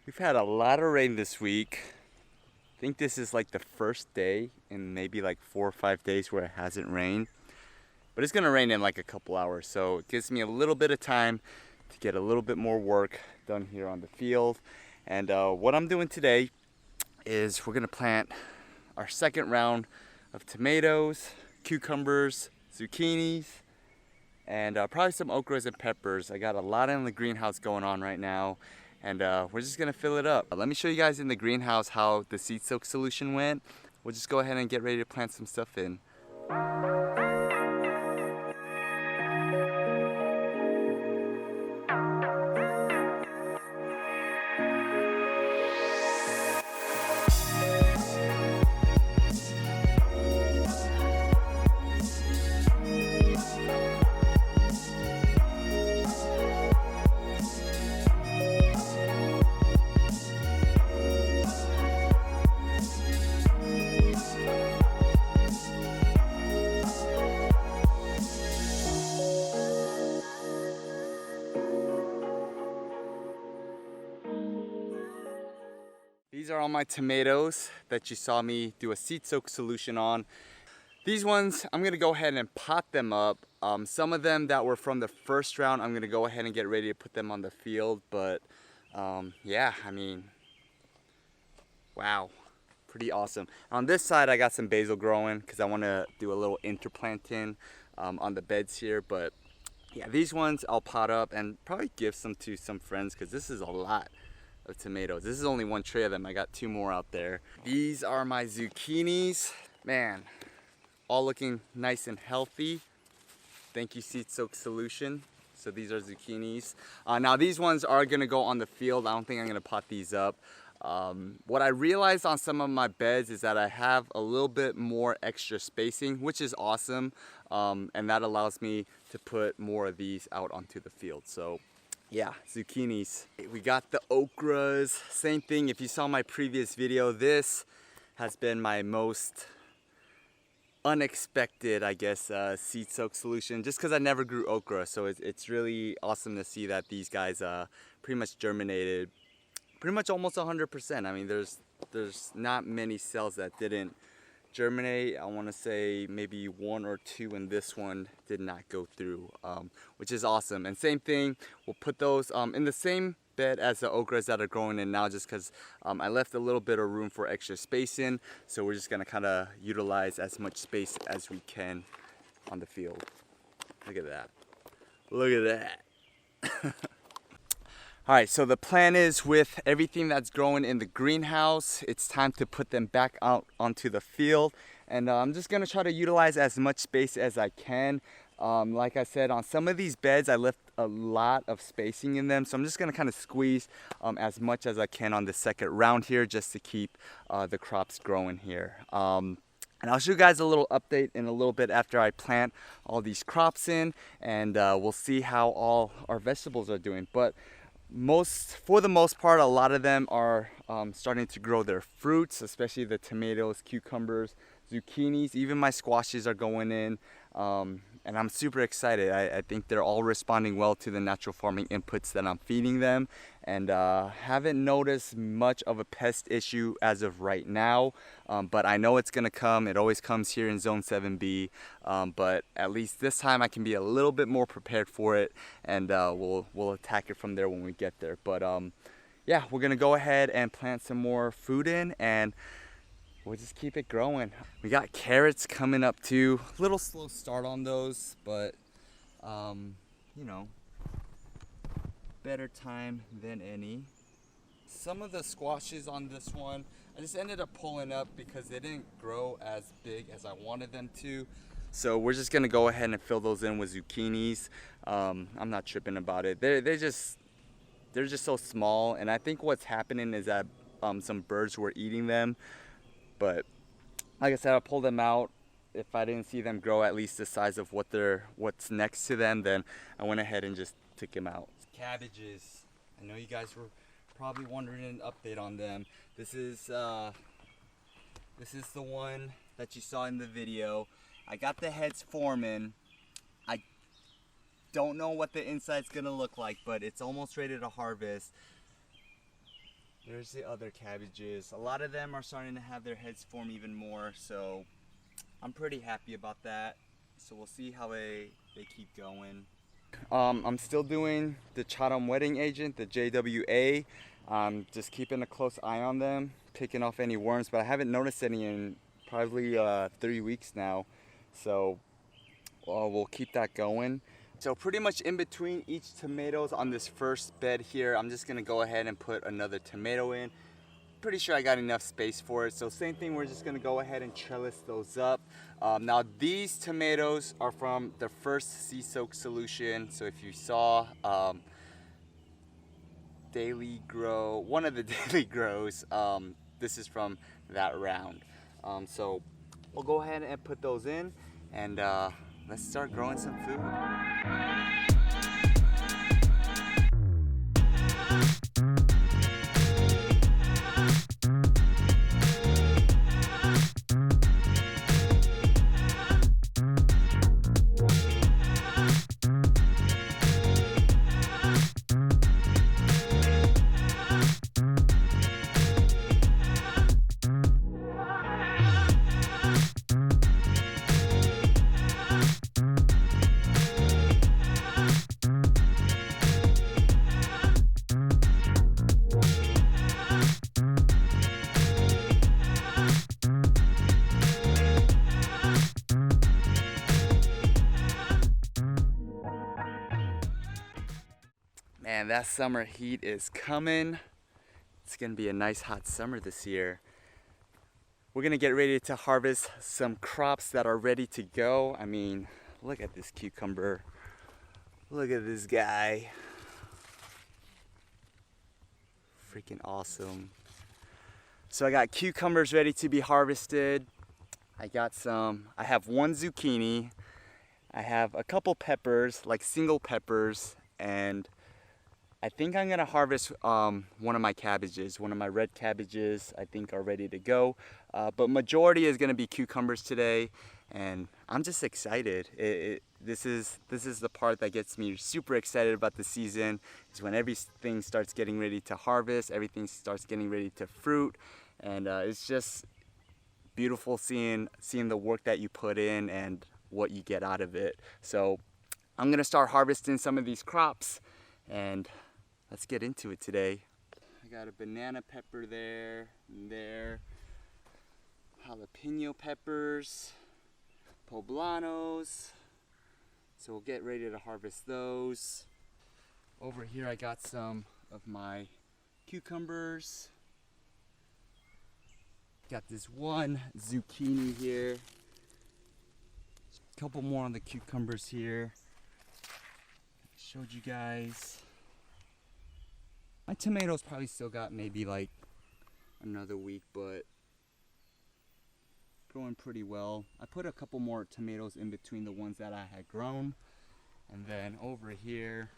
We've had a lot of rain this week. I think this is like the first day in maybe like 4 or 5 days where it hasn't rained. But it's gonna rain in like a couple hours, so it gives me a little bit of time to get a little bit more work done here on the field. And what I'm doing today is we're gonna plant our second round of tomatoes, cucumbers, zucchinis, and probably some okras and peppers. I got a lot in the greenhouse going on right now, and we're just gonna fill it up. Let me show you guys in the greenhouse how the seed soak solution went. We'll just go ahead and get ready to plant some stuff in. These are all my tomatoes that you saw me do a seed soak solution on. These ones, I'm gonna go ahead and pot them up. Some of them that were from the first round, I'm gonna go ahead and get ready to put them on the field. But yeah, I mean, wow, pretty awesome. On this side, I got some basil growing because I wanna do a little interplanting on the beds here. But yeah, these ones I'll pot up and probably give some to some friends because this is a lot of tomatoes. This is only one tray of them. I got 2 more out there. These are my zucchinis. Man, all looking nice and healthy. Thank you, Seed Soak Solution. So these are zucchinis. Now these ones are gonna go on the field. I don't think I'm gonna pot these up. What I realized on some of my beds is that I have a little bit more extra spacing, which is awesome. And that allows me to put more of these out onto the field. So yeah, zucchinis. We got the okras, same thing. If you saw my previous video, this has been my most unexpected, I guess, seed soak solution, just because I never grew okra. So it's really awesome to see that these guys pretty much germinated, pretty much almost 100%. I mean, there's not many cells that didn't germinate. I want to say maybe 1 or 2, and this one did not go through, which is awesome. And same thing, we'll put those in the same bed as the okras that are growing in now, just because I left a little bit of room for extra spacing. So we're just gonna kind of utilize as much space as we can on the field. Look at that. Look at that. All right, so the plan is with everything that's growing in the greenhouse, it's time to put them back out onto the field. And I'm just gonna try to utilize as much space as I can. Like I said, on some of these beds, I left a lot of spacing in them. So I'm just gonna kind of squeeze as much as I can on the second round here, just to keep the crops growing here. And I'll show you guys a little update in a little bit after I plant all these crops in, and we'll see how all our vegetables are doing. But for the most part, a lot of them are starting to grow their fruits, especially the tomatoes, cucumbers, zucchinis. Even my squashes are going in, and I'm super excited. I think they're all responding well to the natural farming inputs that I'm feeding them, and haven't noticed much of a pest issue as of right now, but I know it's gonna come. It always comes here in Zone 7B, but at least this time I can be a little bit more prepared for it, and we'll attack it from there when we get there. But yeah, we're gonna go ahead and plant some more food in, and we'll just keep it growing. We got carrots coming up too. A little slow start on those, but you know, better time than any. Some of the squashes on this one, I just ended up pulling up because they didn't grow as big as I wanted them to. So we're just gonna go ahead and fill those in with zucchinis. I'm not tripping about it. They're just so small, and I think what's happening is that some birds were eating them. But like I said, I'll pull them out. If I didn't see them grow at least the size of what's next to them, then I went ahead and just took them out. Cabbages. I know you guys were probably wondering an update on them. This is the one that you saw in the video. I got the heads forming. I don't know what the inside's gonna look like, but it's almost ready to harvest. There's the other cabbages. A lot of them are starting to have their heads form even more, so I'm pretty happy about that. So we'll see how they keep going. I'm still doing the Chatham Wedding Agent, the JWA. Just keeping a close eye on them, picking off any worms, but I haven't noticed any in probably 3 weeks now. So we'll keep that going. So pretty much in between each tomatoes on this first bed here, I'm just gonna go ahead and put another tomato in. Pretty sure I got enough space for it. So same thing, we're just gonna go ahead and trellis those up. Now these tomatoes are from the first sea soak solution. So if you saw Daily Grow, one of the Daily Grows, this is from that round. So we'll go ahead and put those in, and let's start growing some food. Man, that summer heat is coming. It's gonna be a nice hot summer this year. We're gonna get ready to harvest some crops that are ready to go. I mean, look at this cucumber. Look at this guy. Freaking awesome. So I got cucumbers ready to be harvested. I have one zucchini. I have a couple peppers, like single peppers, and I think I'm gonna harvest one of my cabbages. One of my red cabbages I think are ready to go. But majority is gonna be cucumbers today, and I'm just excited. This is the part that gets me super excited about the season, is when everything starts getting ready to harvest, everything starts getting ready to fruit, and it's just beautiful seeing the work that you put in and what you get out of it. So I'm gonna start harvesting some of these crops, and let's get into it today. I got a banana pepper there, and there, jalapeno peppers, poblanos. So we'll get ready to harvest those. Over here I got some of my cucumbers. Got this one zucchini here. A couple more on the cucumbers here. Showed you guys. My tomatoes probably still got maybe like another week, but growing pretty well. I put a couple more tomatoes in between the ones that I had grown. And then over here,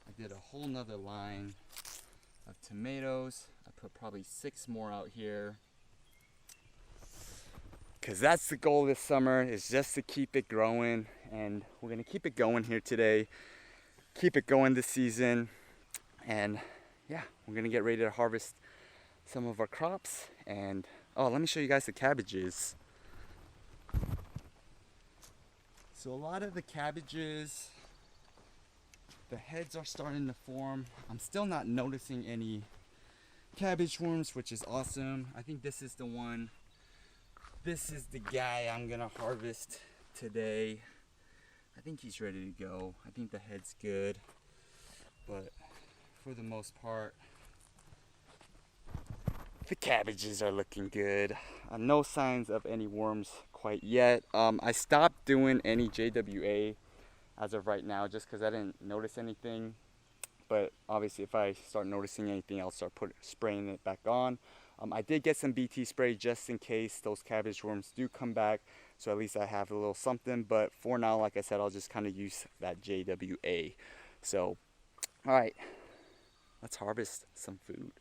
I did a whole nother line of tomatoes. I put probably 6 more out here. Cause that's the goal this summer, is just to keep it growing. And we're gonna keep it going here today. Keep it going this season. And yeah, we're gonna get ready to harvest some of our crops. And oh, let me show you guys the cabbages. So a lot of the cabbages, the heads are starting to form. I'm still not noticing any cabbage worms, which is awesome. I think this is the one. This is the guy I'm gonna harvest today. I think he's ready to go. I think the head's good, but for the most part, the cabbages are looking good. No signs of any worms quite yet. I stopped doing any JWA as of right now, just because I didn't notice anything. But obviously, if I start noticing anything, I'll start spraying it back on. I did get some BT spray just in case those cabbage worms do come back, so at least I have a little something. But for now, like I said, I'll just kind of use that JWA. So, all right, let's harvest some food.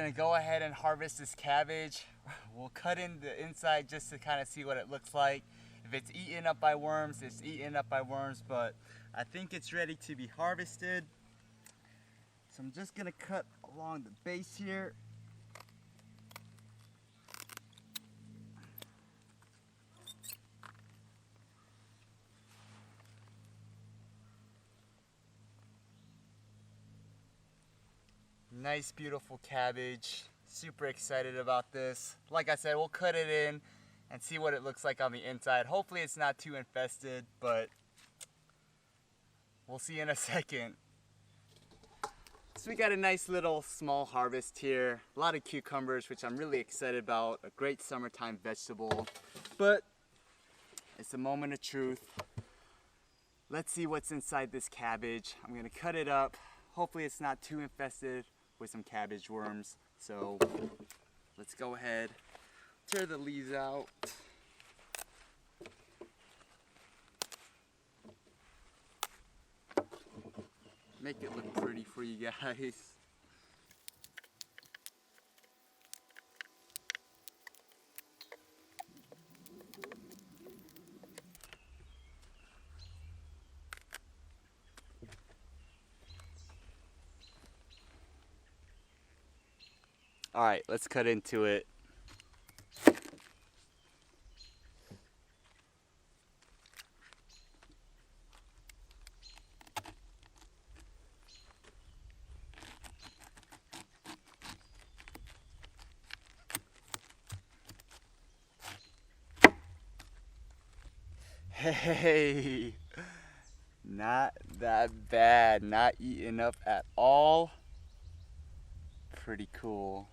gonna go ahead and harvest this cabbage. We'll cut in the inside just to kind of see what it looks like. If it's eaten up by worms, it's eaten up by worms, but I think it's ready to be harvested. So I'm just gonna cut along the base here. Nice, beautiful cabbage. Super excited about this. Like I said, we'll cut it in and see what it looks like on the inside. Hopefully it's not too infested, but we'll see in a second. So we got a nice little small harvest here. A lot of cucumbers, which I'm really excited about. A great summertime vegetable. But it's a moment of truth. Let's see what's inside this cabbage. I'm gonna cut it up. Hopefully it's not too infested with some cabbage worms. So let's go ahead, tear the leaves out. Make it look pretty for you guys. All right, let's cut into it. Hey, not that bad, not eaten up at all. Pretty cool.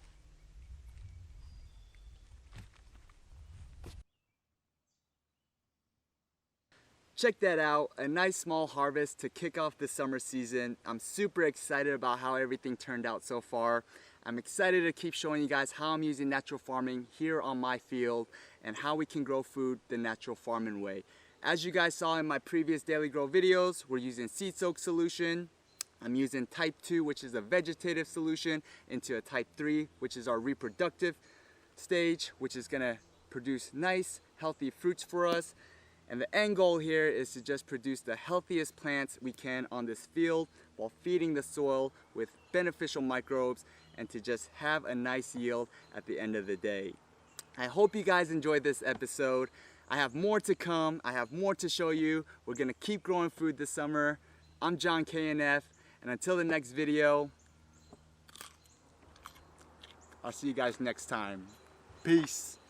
Check that out, a nice small harvest to kick off the summer season. I'm super excited about how everything turned out so far. I'm excited to keep showing you guys how I'm using natural farming here on my field and how we can grow food the natural farming way. As you guys saw in my previous daily grow videos, we're using seed soak solution. I'm using type 2, which is a vegetative solution, into a type 3, which is our reproductive stage, which is gonna produce nice, healthy fruits for us. And the end goal here is to just produce the healthiest plants we can on this field while feeding the soil with beneficial microbes and to just have a nice yield at the end of the day. I hope you guys enjoyed this episode. I have more to come. I have more to show you. We're gonna keep growing food this summer. I'm John KNF, and until the next video, I'll see you guys next time. Peace.